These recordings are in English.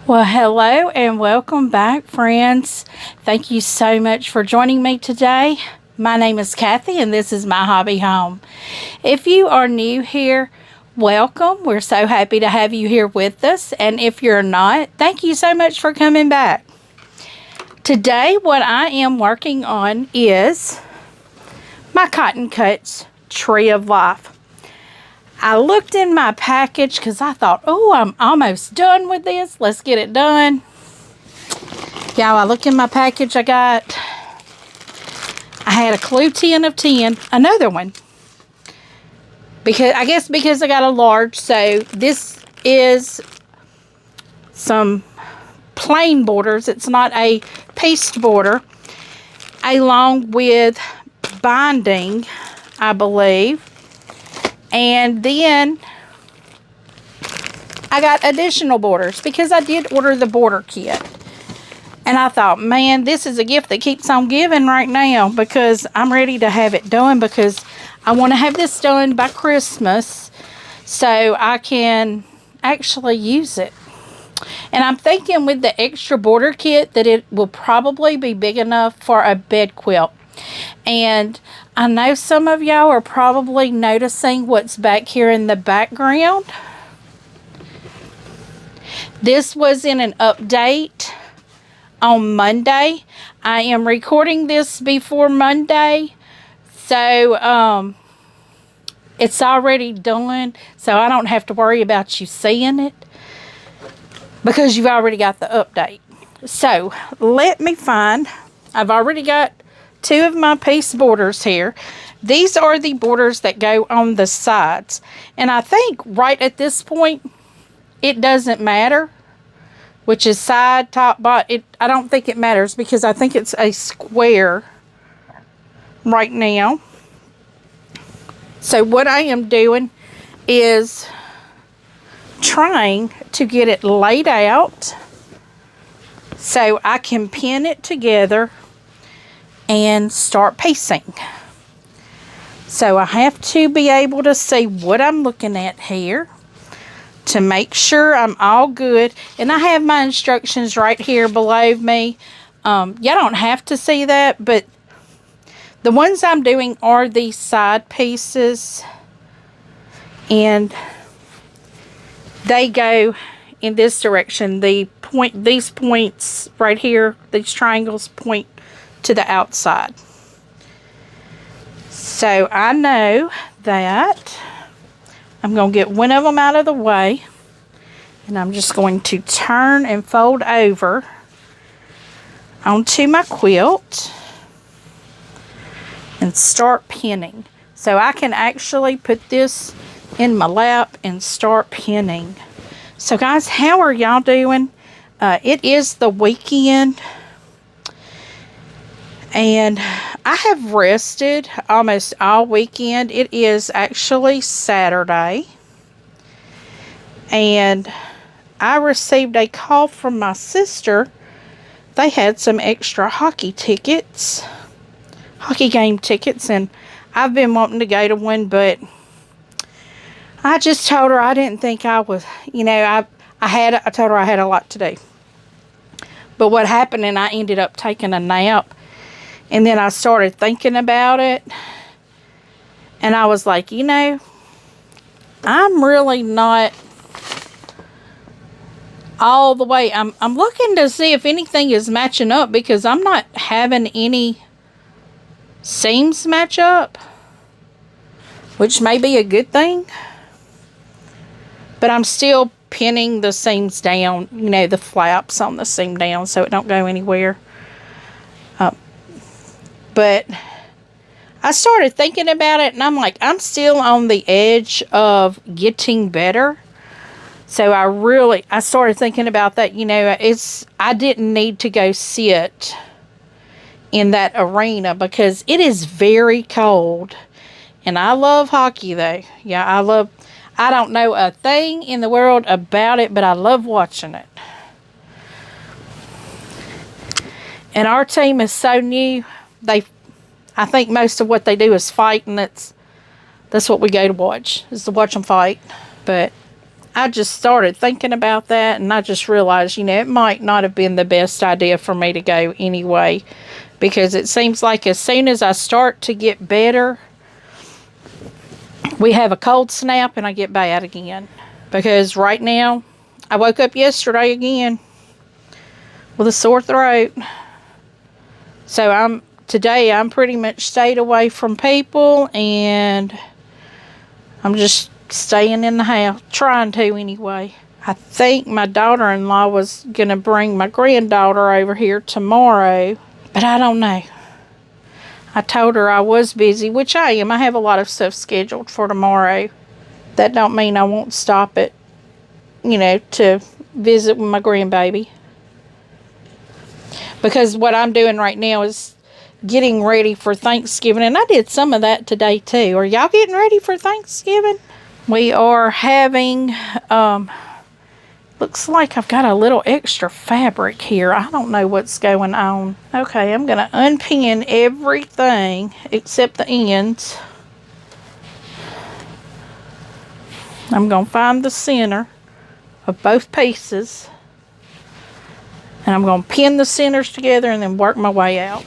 Well, hello and welcome back, friends. Thank you so much for joining me today. My name is Cathy and this is My Hobby Home. If you are new here, welcome. We're so happy to have you here with us. And if you're not, thank you so much for coming back. Today, what I am working on is my Cotton Cuts Tree of Life. I looked in my package because I thought, oh, I'm almost done with this. Let's get it done. Y'all, I look in my package I had a clue 10 of 10, another one. I guess because I got a large, so this is some plain borders. It's not a paste border, along with binding, I believe. And then I got additional borders because I did order the border kit. And I thought, man, this is a gift that keeps on giving right now because I'm ready to have it done because I want to have this done by Christmas so I can actually use it. And I'm thinking with the extra border kit that it will probably be big enough for a bed quilt. And I know some of y'all are probably noticing what's back here in the background. This was in an update on Monday. I am recording this before Monday, so it's already done, so I don't have to worry about you seeing it because you've already got the update. So let me find, I've already got two of my piece borders here. These are the borders that go on the sides. And I think right at this point, it doesn't matter, which is side, top, bottom. I don't think it matters because I think it's a square right now. So what I am doing is trying to get it laid out so I can pin it together and start piecing. So I have to be able to see what I'm looking at here to make sure I'm all good. And I have my instructions right here below me. Y'all don't have to see that, but the ones I'm doing are these side pieces, and they go in this direction. These points right here, these triangles point to the outside. So I know that I'm going to get one of them out of the way, and I'm just going to turn and fold over onto my quilt and start pinning. So I can actually put this in my lap and start pinning. So guys, how are y'all doing? It is the weekend. And I have rested almost all weekend. It is actually Saturday. And I received a call from my sister. They had some extra hockey game tickets. And I've been wanting to go to one, but I just told her I didn't think I was, I told her I had a lot to do. But what happened, and I ended up taking a nap. And then I started thinking about it, and I was like, I'm really not all the way. I'm looking to see if anything is matching up because I'm not having any seams match up, which may be a good thing. But I'm still pinning the seams down, the flaps on the seam down so it don't go anywhere. But I started thinking about it, and I'm like, I'm still on the edge of getting better. So I started thinking about that. I didn't need to go sit in that arena because it is very cold. And I love hockey, though. Yeah, I don't know a thing in the world about it, but I love watching it. And our team is so new. I think most of what they do is fight, and that's what we go to watch, is to watch them fight. But I just started thinking about that, and I just realized, you know, it might not have been the best idea for me to go anyway, because it seems like as soon as I start to get better, we have a cold snap and I get bad again. Because right now, I woke up yesterday again with a sore throat. So today I'm pretty much stayed away from people, and I'm just staying in the house, trying to anyway. I think my daughter-in-law was going to bring my granddaughter over here tomorrow, but I don't know. I told her I was busy, which I am. I have a lot of stuff scheduled for tomorrow. That don't mean I won't stop it, you know, to visit with my grandbaby. Because what I'm doing right now is getting ready for Thanksgiving, and I did some of that today too. Are y'all getting ready for Thanksgiving? We are having, looks like I've got a little extra fabric here. I don't know what's going on. Okay, I'm going to unpin everything except the ends. I'm going to find the center of both pieces. And I'm going to pin the centers together and then work my way out.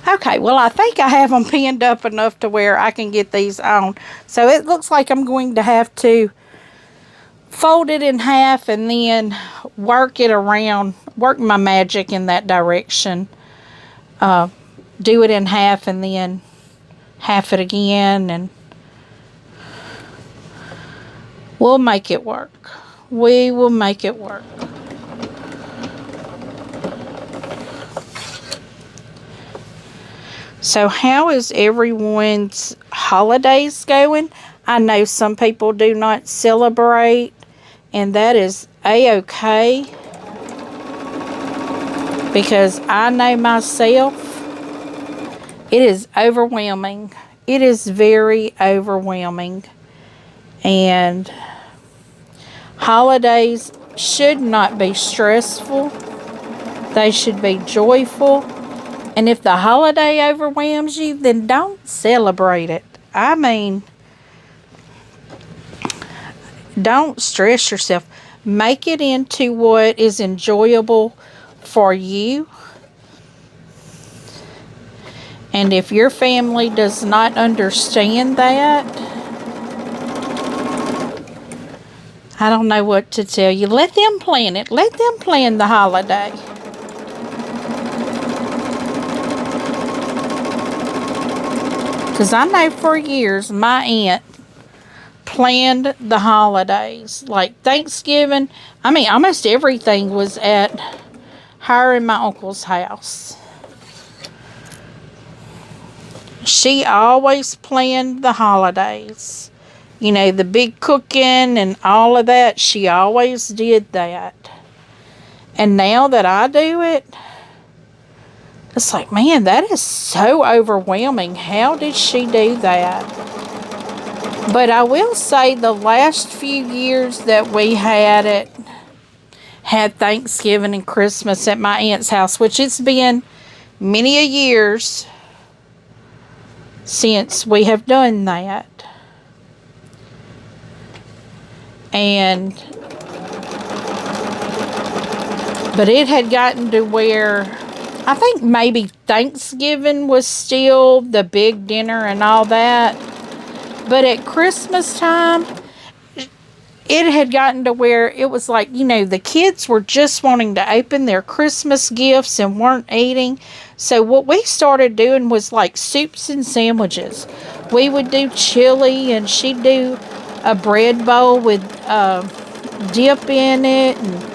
Okay, well, I think I have them pinned up enough to where I can get these on. So it looks like I'm going to have to fold it in half and then work it around, work my magic in that direction. Do it in half and then half it again, and we'll make it work. We will make it work. So how is everyone's holidays going? I know some people do not celebrate, and that is a-okay. Because I know myself, it is overwhelming. It is very overwhelming. And holidays should not be stressful. They should be joyful. And if the holiday overwhelms you, then don't celebrate it. I mean, don't stress yourself. Make it into what is enjoyable for you. And if your family does not understand that, I don't know what to tell you. Let them plan it. Let them plan the holiday. Because I know for years my aunt planned the holidays. Like Thanksgiving, I mean, almost everything was at her and my uncle's house. She always planned the holidays. You know, the big cooking and all of that. She always did that. And now that I do it, it's like, man, that is so overwhelming. How did she do that? But I will say the last few years that we had Thanksgiving and Christmas at my aunt's house, which it's been many a years since we have done that. But it had gotten to where I think maybe Thanksgiving was still the big dinner and all that. But at Christmas time, it had gotten to where it was like, you know, the kids were just wanting to open their Christmas gifts and weren't eating. So what we started doing was like soups and sandwiches. We would do chili, and she'd do a bread bowl with dip in it. And,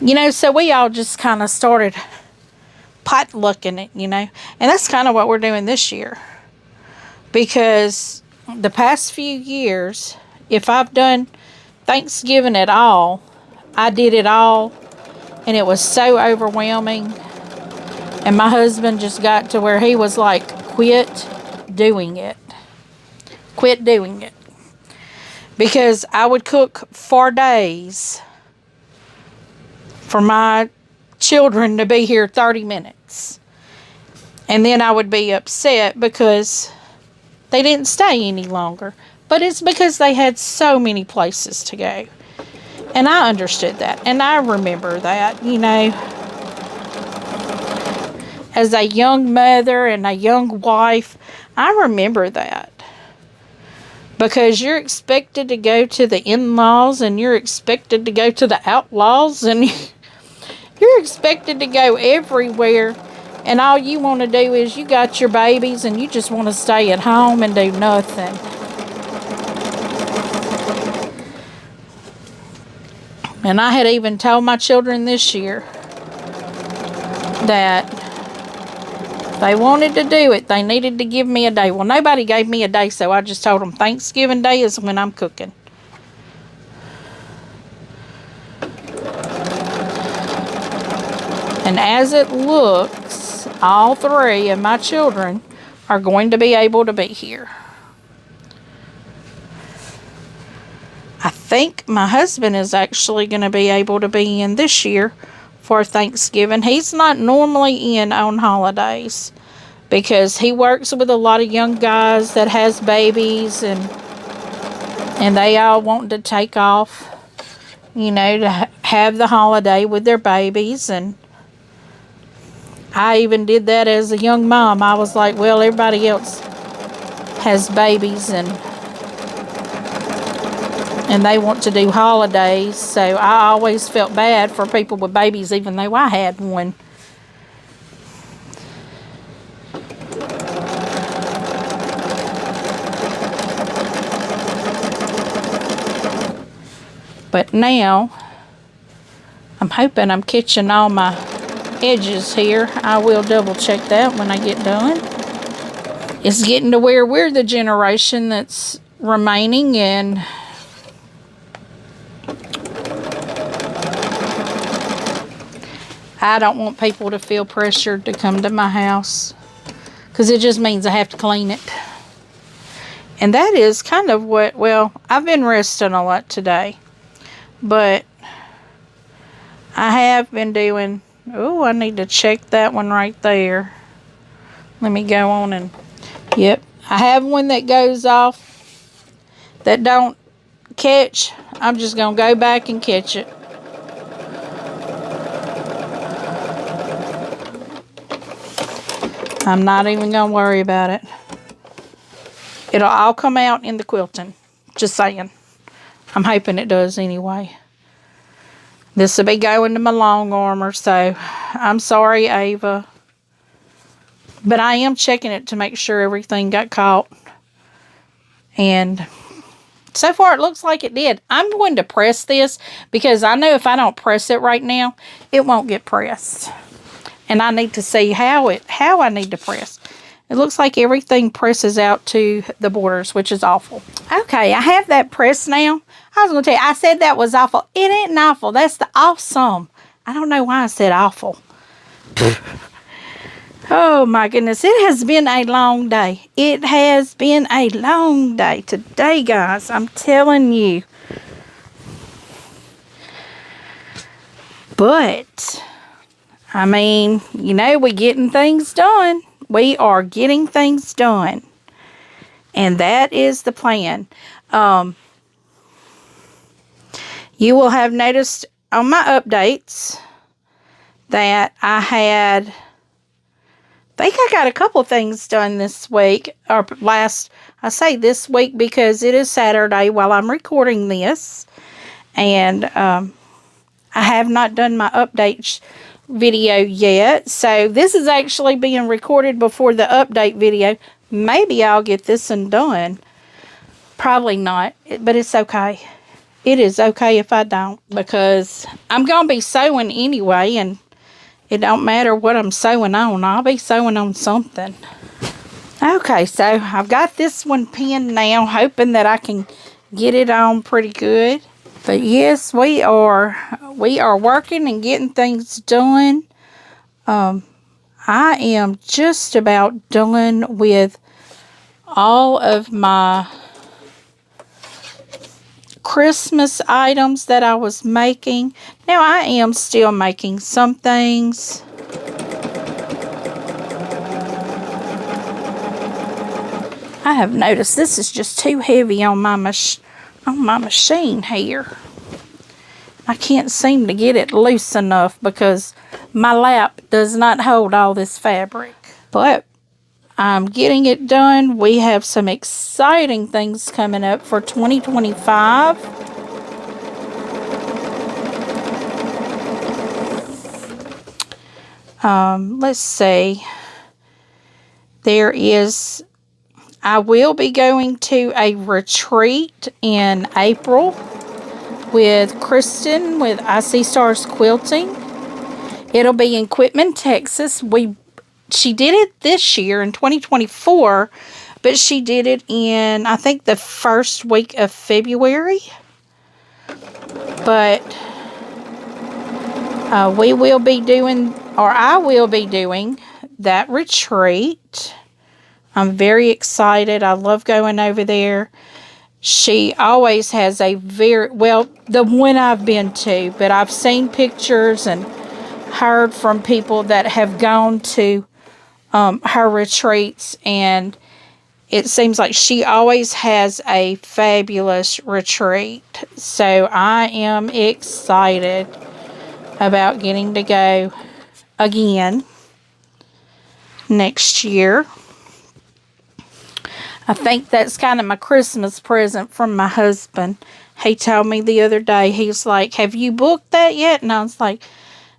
you know, so we all just kind of started potlucking it, you know. And that's kind of what we're doing this year. Because the past few years, if I've done Thanksgiving at all, I did it all. And it was so overwhelming. And my husband just got to where he was like, quit doing it. Quit doing it. Because I would cook for days for my children to be here 30 minutes. And then I would be upset because they didn't stay any longer. But it's because they had so many places to go. And I understood that. And I remember that, you know. As a young mother and a young wife, I remember that. Because you're expected to go to the in-laws and you're expected to go to the outlaws and you're expected to go everywhere. And all you want to do is you got your babies and you just want to stay at home and do nothing. And I had even told my children this year that if they wanted to do it, they needed to give me a day. Well, nobody gave me a day, so I just told them Thanksgiving Day is when I'm cooking. And as it looks, all three of my children are going to be able to be here. I think my husband is actually going to be able to be in this year for Thanksgiving. He's not normally in on holidays because he works with a lot of young guys that has babies and they all want to take off, you know, to have the holiday with their babies. And I even did that as a young mom. I was like, well, everybody else has babies and they want to do holidays, so I always felt bad for people with babies, even though I had one. But now, I'm hoping I'm catching all my edges here. I will double check that when I get done. It's getting to where we're the generation that's remaining, and I don't want people to feel pressured to come to my house because it just means I have to clean it. And that is kind of what, well, I've been resting a lot today, but I have been doing, oh, I need to check that one right there. Let me go on and, yep, I have one that goes off that don't catch. I'm just going to go back and catch it. I'm not even going to worry about it. It'll all come out in the quilting. Just saying. I'm hoping it does anyway. This will be going to my long armor, so I'm sorry, Ava. But I am checking it to make sure everything got caught. And so far it looks like it did. I'm going to press this because I know if I don't press it right now, it won't get pressed. And I need to see how I need to press. It looks like everything presses out to the borders, which is awful. Okay, I have that pressed now. I was going to tell you, I said that was awful. It ain't awful. That's the awesome. I don't know why I said awful. Oh my goodness, it has been a long day. It has been a long day today, guys. I'm telling you. But I mean, you know, we're getting things done. We are getting things done. And that is the plan. You will have noticed on my updates that I think I got a couple things done this week. Or I say this week because it is Saturday while I'm recording this. And I have not done my updates video yet, so this is actually being recorded before the update video. Maybe I'll get this one done. Probably not, but it's okay. It is okay if I don't, because I'm gonna be sewing anyway, and it don't matter what I'm sewing on. I'll be sewing on something. Okay, so I've got this one pinned now, hoping that I can get it on pretty good. But yes, we are working and getting things done. I am just about done with all of my Christmas items that I was making. Now, I am still making some things. I have noticed this is just too heavy on my machine here. I can't seem to get it loose enough because my lap does not hold all this fabric. But I'm getting it done. We have some exciting things coming up for 2025. Let's see. I will be going to a retreat in April with Kristen with I See Stars Quilting. It'll be in Quitman, Texas. She did it this year in 2024, but she did it in, I think, the first week of February. But I will be doing that retreat. I'm very excited. I love going over there. She always has the one I've been to, but I've seen pictures and heard from people that have gone to her retreats, and it seems like she always has a fabulous retreat. So I am excited about getting to go again next year. I think that's kind of my Christmas present from my husband. He told me the other day, he's like, have you booked that yet? And I was like,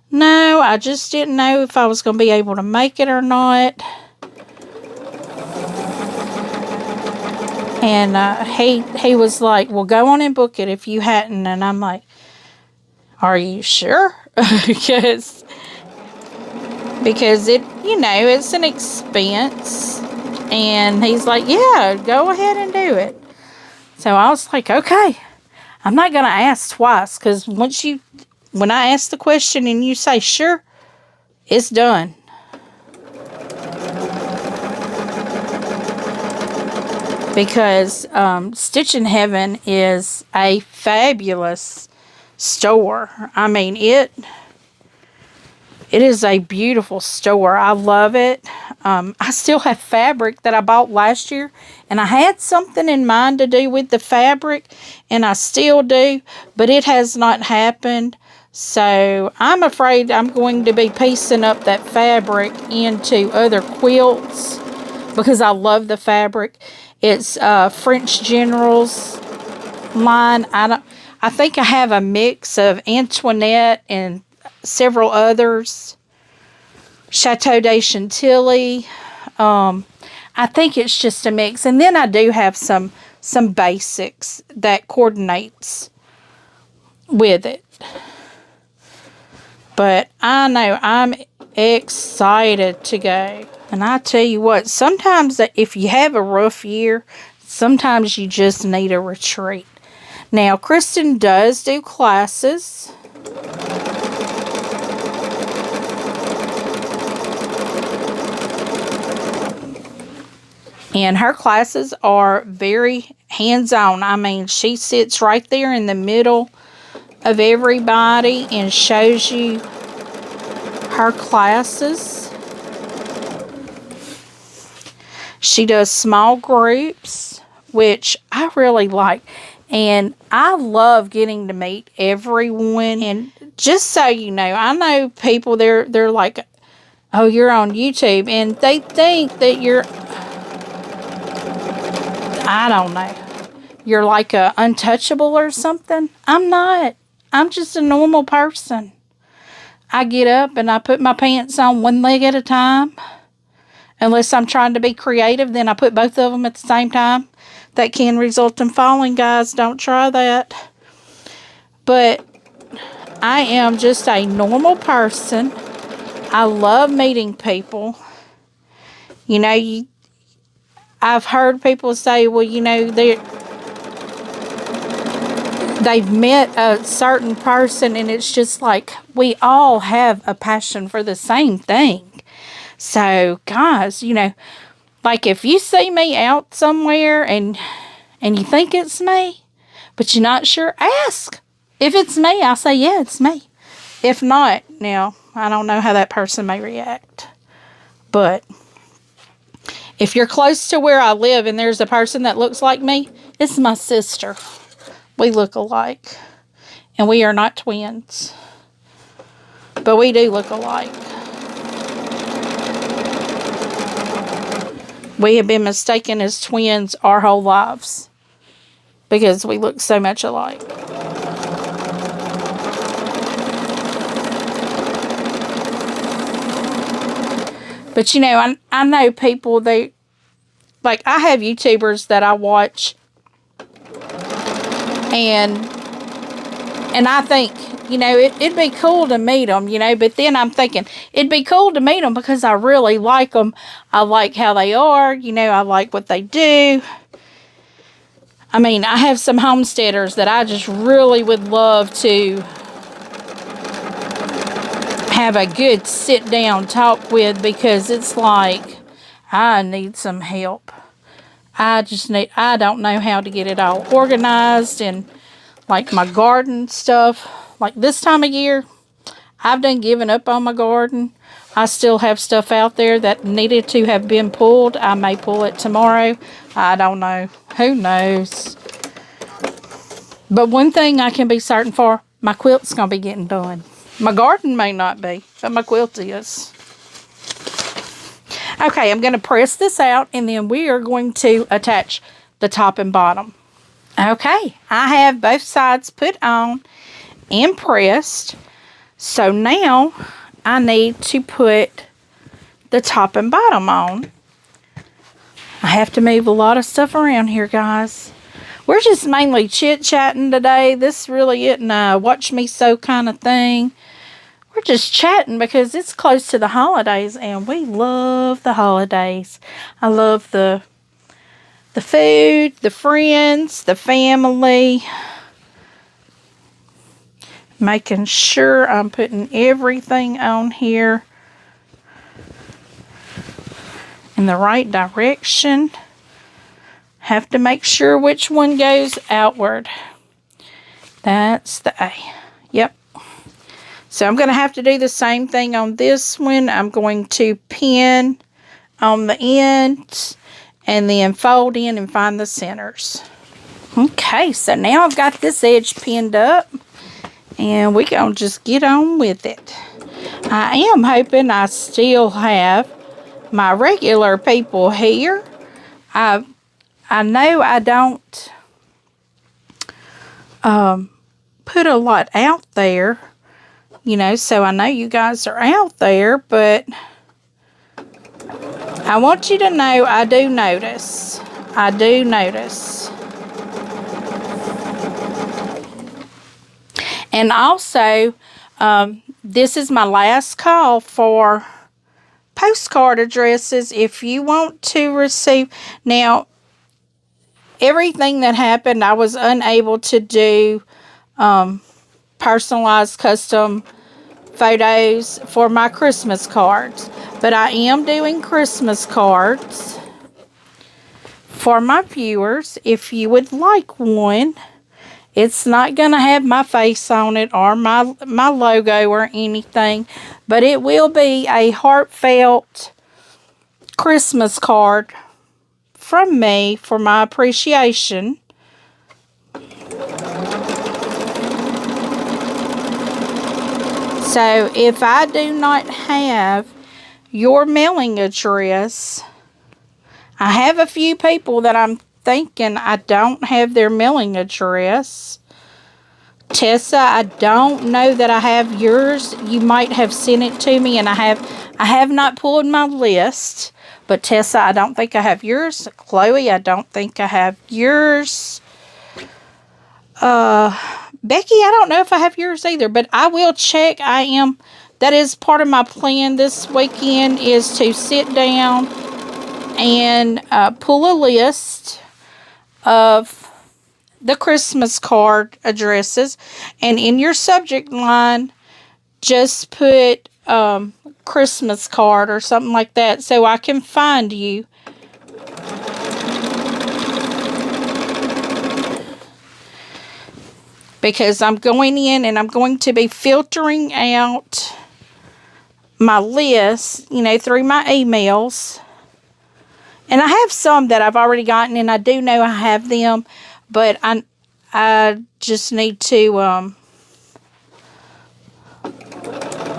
no, I just didn't know if I was going to be able to make it or not. And he was like, well, go on and book it if you hadn't. And I'm like, are you sure? because it's an expense. And he's like, yeah, go ahead and do it. So I was like, okay, I'm not going to ask twice, because when I ask the question and you say sure, it's done. Because Stitch in Heaven is a fabulous store. I mean, it is a beautiful store. I love it. I still have fabric that I bought last year, and I had something in mind to do with the fabric, and I still do, but it has not happened. So I'm afraid I'm going to be piecing up that fabric into other quilts because I love the fabric. It's French General's line. I think I have a mix of Antoinette and several others. Chateau de Chantilly. I think it's just a mix. And then I do have some basics that coordinates with it. But I know I'm excited to go. And I tell you what, sometimes if you have a rough year, sometimes you just need a retreat. Now, Kristen does do classes. And her classes are very hands-on. I mean, she sits right there in the middle of everybody and shows you her classes. She does small groups, which I really like. And I love getting to meet everyone. And just so you know, I know people, they're like, oh, you're on YouTube. And they think that you're, I don't know, you're like a untouchable or something. I'm not. I'm just a normal person. I get up and I put my pants on one leg at a time. Unless I'm trying to be creative, then I put both of them at the same time. That can result in falling, guys. Don't try that. But I am just a normal person. I love meeting people. You know, I've heard people say, well, you know, they've met a certain person, and it's just like we all have a passion for the same thing. So, guys, you know, like if you see me out somewhere and you think it's me, but you're not sure, ask. If it's me, I'll say, yeah, it's me. If not, now, I don't know how that person may react. But If you're close to where I live and there's a person that looks like me, it's my sister. We look alike. And we are not twins. But we do look alike. We have been mistaken as twins our whole lives. Because we look so much alike. But you know, I know people, they, like, I have YouTubers that I watch. And I think, you know, it'd be cool to meet them, you know. But then I'm thinking, it'd be cool to meet them because I really like them. I like how they are, you know, I like what they do. I mean, I have some homesteaders that I just really would love to have a good sit-down talk with, because it's like, I need some help. I don't know how to get it all organized, and like my garden stuff. Like this time of year, I've done given up on my garden. I still have stuff out there that needed to have been pulled. I may pull it tomorrow. I don't know. Who knows? But one thing I can be certain for, my quilt's going to be getting done. My garden may not be, but my quilt is. Okay, I'm going to press this out, and then we are going to attach the top and bottom. Okay, I have both sides put on and pressed. So now I need to put the top and bottom on. I have to move a lot of stuff around here, guys. We're just mainly chit-chatting today. This really isn't a watch me sew kind of thing. We're just chatting because it's close to the holidays, and we love the holidays. I love the food, the friends, the family. Making sure I'm putting everything on here in the right direction. Have to make sure which one goes outward. That's the A. Yep. So I'm going to have to do the same thing on this one. I'm going to pin on the ends and then fold in and find the centers. Okay, so now I've got this edge pinned up, and we're going to just get on with it. I am hoping I still have my regular people here. I know I don't put a lot out there, you know, so I know you guys are out there, but I want you to know I do notice. I do notice. And also, this is my last call for postcard addresses. If you want to receive, now, everything that happened, I was unable to do personalized custom photos for my Christmas cards. But I am doing Christmas cards for my viewers. If you would like one, it's not going to have my face on it or my logo or anything, but it will be a heartfelt Christmas card from me for my appreciation. So if I do not have your mailing address, I have a few people that I'm thinking I don't have their mailing address. Tessa, I don't know that I have yours. You might have sent it to me, and I have not pulled my list. But Tessa, I don't think I have yours. Chloe, I don't think I have yours. Becky, I don't know if I have yours either, but I will check. That is part of my plan this weekend, is to sit down and pull a list of the Christmas card addresses, and in your subject line, just put Christmas card or something like that so I can find you. Because I'm going in and I'm going to be filtering out my list, you know, through my emails. And I have some that I've already gotten, and I do know I have them, but I just need to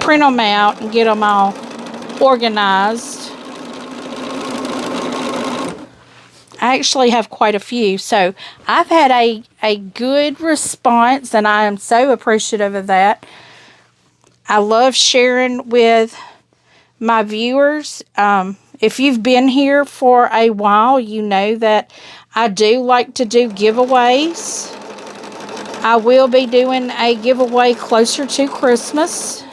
print them out and get them all organized. I actually have quite a few, so I've had a good response, and I am so appreciative of that. I love sharing with my viewers. If you've been here for a while, you know that I do like to do giveaways. I will be doing a giveaway closer to Christmas.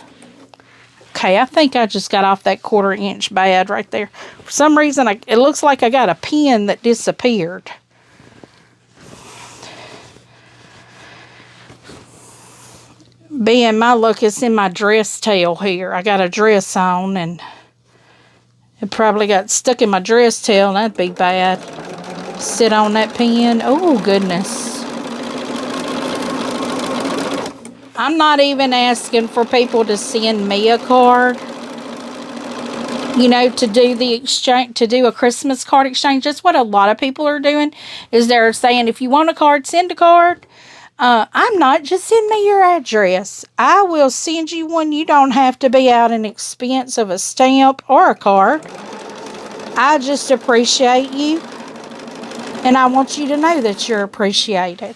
Okay, I think I just got off that 1/4 inch bad right there. For some reason, it looks like I got a pin that disappeared. Being my luck, it's in my dress tail here. I got a dress on, and it probably got stuck in my dress tail, and that'd be bad. Sit on that pin. Oh, goodness. I'm not even asking for people to send me a card, you know, to do the exchange, to do a Christmas card exchange. That's what a lot of people are doing, is they're saying, if you want a card, send a card. I'm not. Just send me your address. I will send you one. You don't have to be out an expense of a stamp or a card. I just appreciate you, and I want you to know that you're appreciated.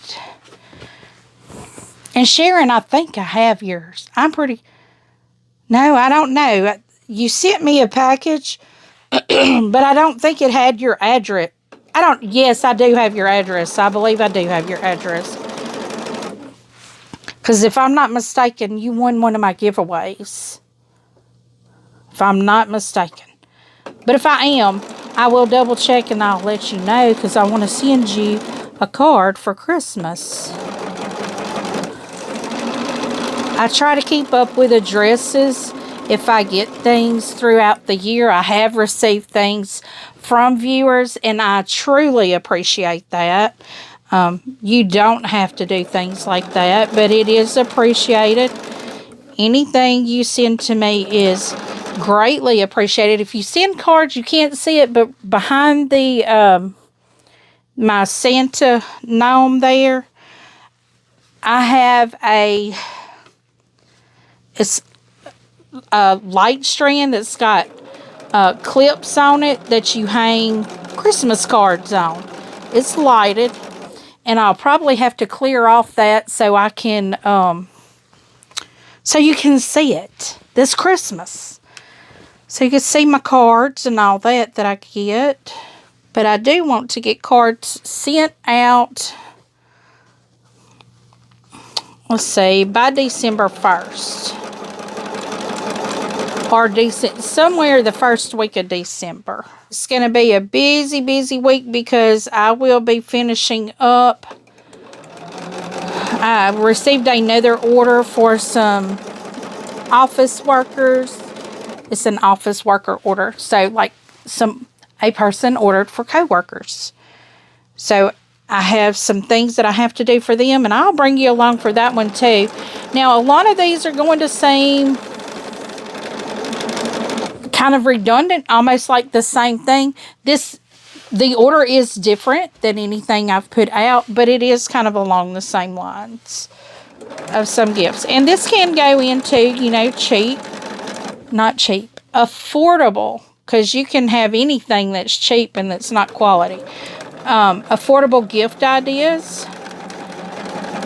And Sharon, I think I have yours. No, I don't know. You sent me a package, but I don't think it had your address. Yes, I do have your address. I believe I do have your address. Because if I'm not mistaken, you won one of my giveaways. If I'm not mistaken. But if I am, I will double check and I'll let you know, because I want to send you a card for Christmas. I try to keep up with addresses if I get things throughout the year. I have received things from viewers, and I truly appreciate that. You don't have to do things like that, but it is appreciated. Anything you send to me is greatly appreciated. If you send cards, you can't see it, but behind the my Santa gnome there, I have it's a light strand that's got clips on it that you hang Christmas cards on. It's lighted, and I'll probably have to clear off that so I can so you can see it this Christmas. So you can see my cards and all that I get. But I do want to get cards sent out, let's see, by December 1st. Or somewhere the first week of December. It's going to be a busy, busy week, because I will be finishing up. I received another order for some office workers. It's an office worker order. So like a person ordered for co-workers. So I have some things that I have to do for them, and I'll bring you along for that one too. Now, a lot of these are going to seem kind of redundant, almost like the same thing. The order is different than anything I've put out, but it is kind of along the same lines of some gifts. And this can go into, you know, affordable, because you can have anything that's cheap and that's not quality. Affordable gift ideas.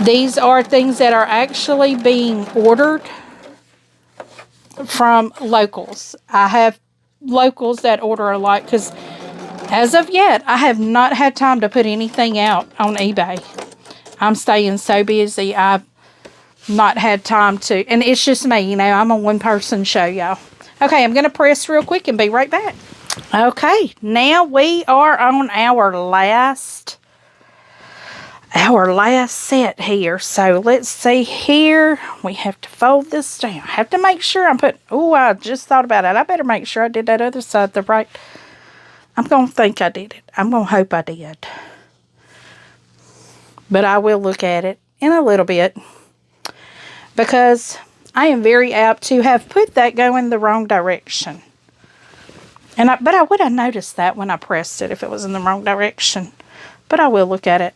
These are things that are actually being ordered from locals. I have locals that order a lot, because as of yet, I have not had time to put anything out on eBay. I'm staying so busy, I've not had time to, and it's just me, you know, I'm a one-person show, y'all. Okay, I'm going to press real quick and be right back. Okay, now we are on our last set here. So let's see here. We have to fold this down. I have to make sure I'm putting, oh, I just thought about it. I better make sure I did that other side the right. I'm going to think I did it. I'm going to hope I did. But I will look at it in a little bit, because I am very apt to have put that going the wrong direction. But I would have noticed that when I pressed it if it was in the wrong direction. But I will look at it.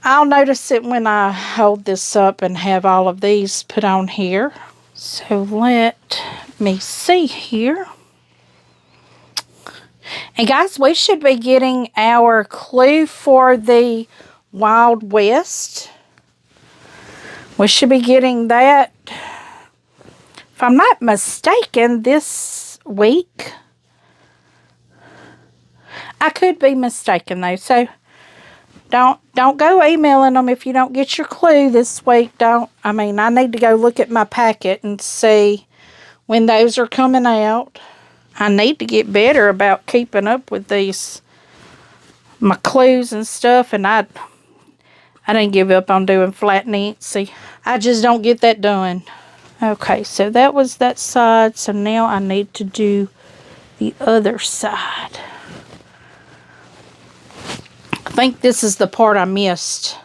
I'll notice it when I hold this up and have all of these put on here. So let me see here. And guys, we should be getting our clue for the Wild West. We should be getting that, if I'm not mistaken, this week. I could be mistaken though, so don't go emailing them if you don't get your clue this week. I need to go look at my packet and see when those are coming out. I need to get better about keeping up with my clues and stuff, and I didn't give up on doing flat Nancy. I just don't get that done. Okay, so that was that side, so now I need to do the other side. I think this is the part I missed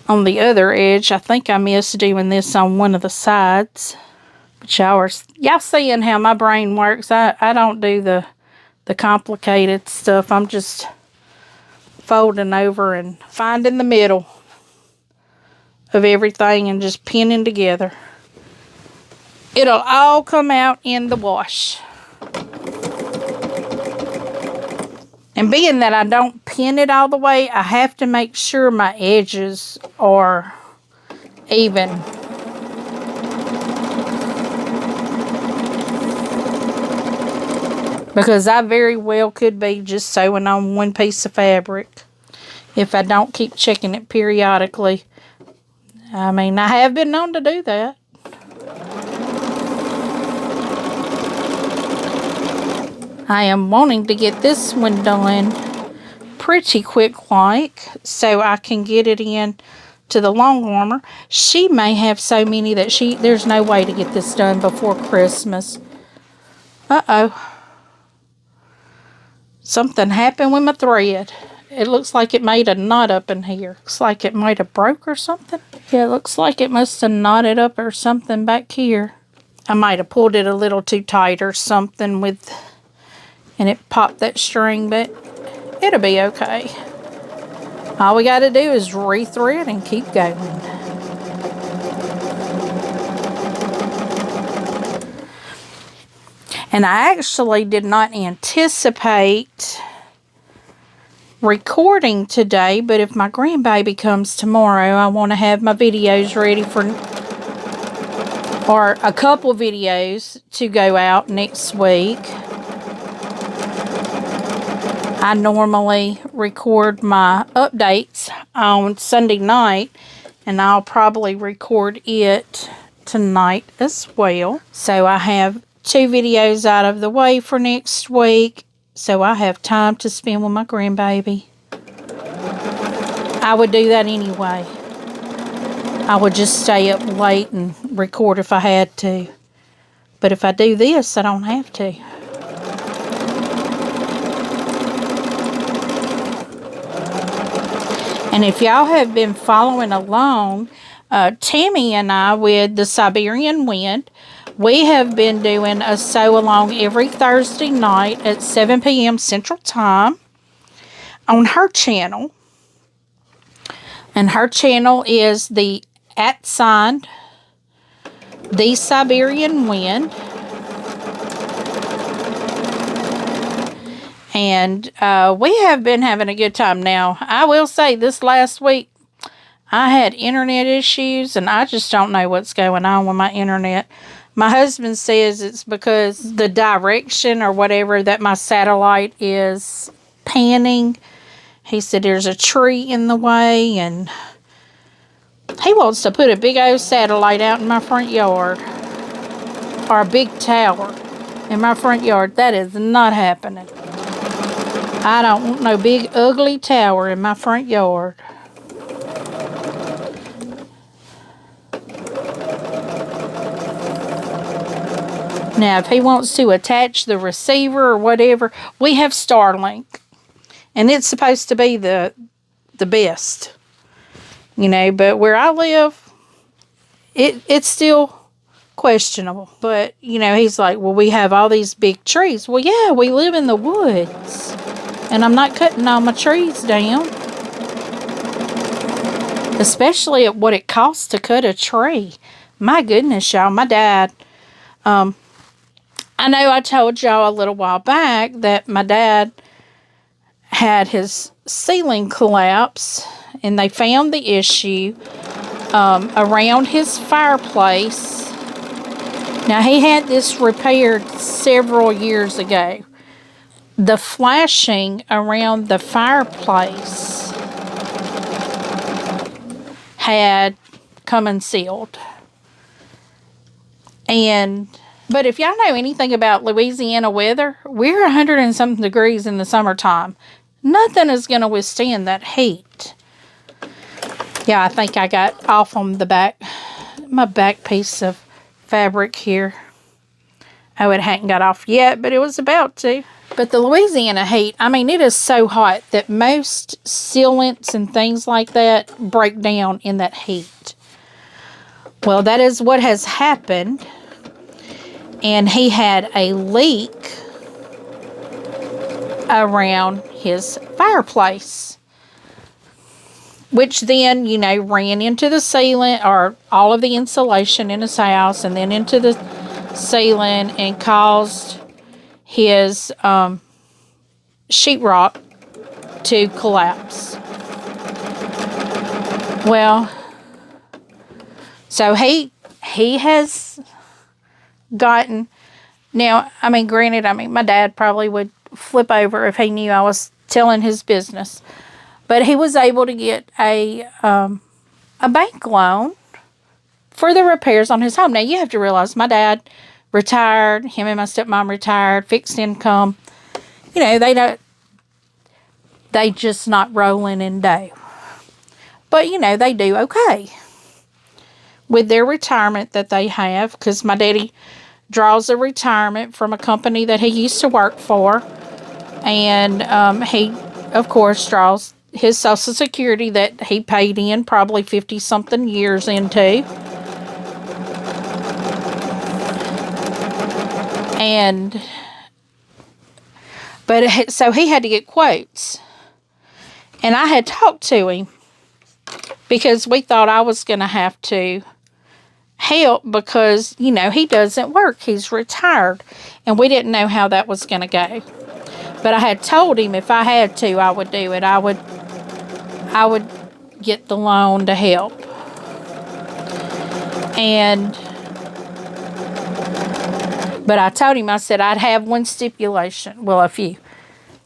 on the other edge. I think I missed doing this on one of the sides. But y'all seeing how my brain works. I don't do the complicated stuff. I'm just folding over and finding the middle of everything and just pinning together. It'll all come out in the wash. And being that I don't pin it all the way, I have to make sure my edges are even. Because I very well could be just sewing on one piece of fabric if I don't keep checking it periodically. I have been known to do that. I am wanting to get this one done pretty quick like, so I can get it in to the long warmer. She may have so many that there's no way to get this done before Christmas. Uh-oh. Something happened with my thread. It looks like it made a knot up in here. Looks like it might have broke or something. Yeah, it looks like it must have knotted up or something back here. I might have pulled it a little too tight or something and it popped that string, but it'll be okay. All we got to do is re-thread and keep going. And I actually did not anticipate recording today, but if my grandbaby comes tomorrow, I want to have my videos ready or a couple videos to go out next week. I normally record my updates on Sunday night, and I'll probably record it tonight as well. So I have 2 videos out of the way for next week, so I have time to spend with my grandbaby. I would do that anyway. I would just stay up late and record if I had to. But if I do this, I don't have to. And if y'all have been following along, Tammy and I with the Siberian Wind, we have been doing a sew along every Thursday night at 7 p.m. Central Time on her channel. And her channel is the @ The Siberian Wind. And we have been having a good time. Now, I will say this last week, I had internet issues, and I just don't know what's going on with my internet. My husband says it's because the direction or whatever that my satellite is panning. He said there's a tree in the way, and he wants to put a big old satellite out in my front yard. Or a big tower in my front yard. That is not happening. I don't want no big ugly tower in my front yard. Now, if he wants to attach the receiver or whatever, we have Starlink. And it's supposed to be the best. You know, but where I live, it's still questionable. But, you know, he's like, well, we have all these big trees. Well, yeah, we live in the woods. And I'm not cutting all my trees down. Especially at what it costs to cut a tree. My goodness, y'all. My dad, I know I told y'all a little while back that my dad had his ceiling collapse. And they found the issue around his fireplace. Now, he had this repaired several years ago. The flashing around the fireplace had come unsealed. But if y'all know anything about Louisiana weather, we're 100 and something degrees in the summertime. Nothing is going to withstand that heat. Yeah, I think I got off on the back, my back piece of fabric here. Oh, it hadn't got off yet, but it was about to. But the Louisiana heat, I mean, it is so hot that most sealants and things like that break down in that heat. Well, that is what has happened. And he had a leak around his fireplace, which then, you know, ran into the ceiling or all of the insulation in his house and then into the ceiling and caused his sheetrock to collapse. Well, so he has gotten, now, I mean, granted, I mean, my dad probably would flip over if he knew I was telling his business, but he was able to get a bank loan for the repairs on his home. Now, you have to realize my dad retired, him and my stepmom retired, fixed income. You know, they just not rolling in dough. But, you know, they do okay with their retirement that they have, because my daddy draws a retirement from a company that he used to work for. And he, of course, draws his Social Security that he paid in probably 50-something years into. So he had to get quotes. And I had talked to him because we thought I was going to have to help because, you know, he doesn't work. He's retired. And we didn't know how that was going to go. But I had told him if I had to, I would do it. I would get the loan to help. But I told him, I said, I'd have one stipulation. Well, a few.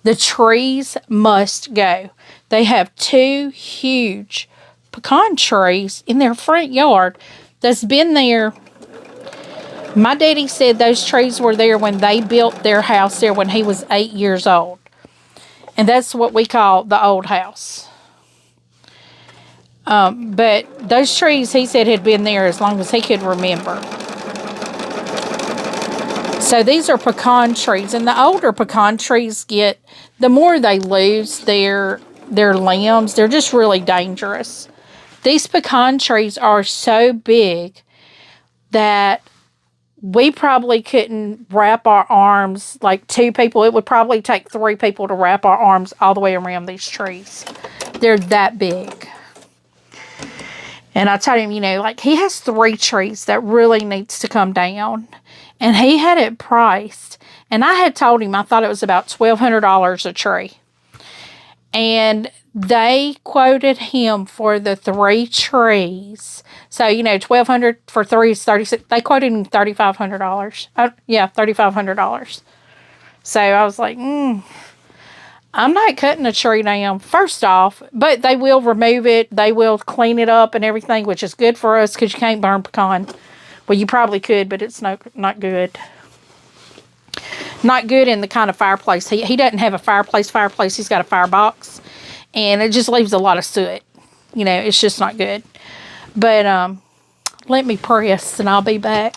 The trees must go. They have 2 huge pecan trees in their front yard that's been there. My daddy said those trees were there when they built their house there when he was 8 years old. And that's what we call the old house. But those trees, he said, had been there as long as he could remember. So these are pecan trees. And the older pecan trees get, the more they lose their limbs, they're just really dangerous. These pecan trees are so big that we probably couldn't wrap our arms, like 2 people. It would probably take 3 people to wrap our arms all the way around these trees. They're that big. And I told him, you know, like he has 3 trees that really needs to come down. And he had it priced. And I had told him I thought it was about $1,200 a tree. And they quoted him for the 3 trees. So, you know, $1,200 for 3 is $36. They quoted him $3,500. Yeah, $3,500. So I was like, I'm not cutting a tree down, first off, but they will remove it. They will clean it up and everything, which is good for us because you can't burn pecan. Well, you probably could, but it's not good. Not good in the kind of fireplace. He doesn't have a fireplace. He's got a firebox. And it just leaves a lot of soot. You know, it's just not good. But let me press and I'll be back.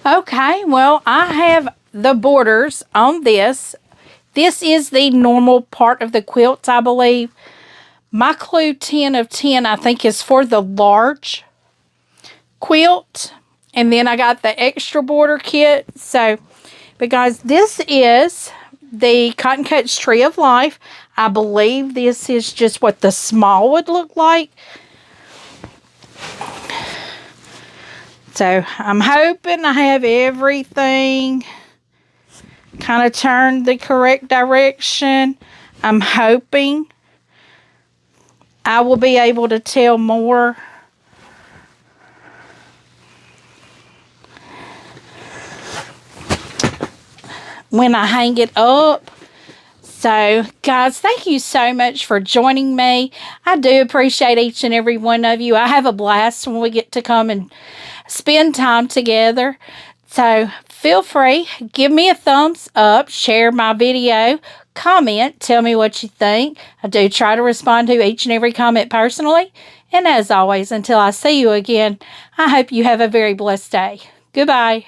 Okay, well, I have the borders on this. This is the normal part of the quilt, I believe. My clue 10 of 10, I think, is for the large quilt. And then I got the extra border kit. So, but guys, this is the Cotton Cuts Tree of Life. I believe this is just what the small would look like. So, I'm hoping I have everything kind of turned the correct direction. I'm hoping I will be able to tell more when I hang it up. So, guys, thank you so much for joining me. I do appreciate each and every one of you. I have a blast when we get to come and spend time together. So, feel free, give me a thumbs up, share my video, comment, tell me what you think. I do try to respond to each and every comment personally. And as always, until I see you again, I hope you have a very blessed day. Goodbye.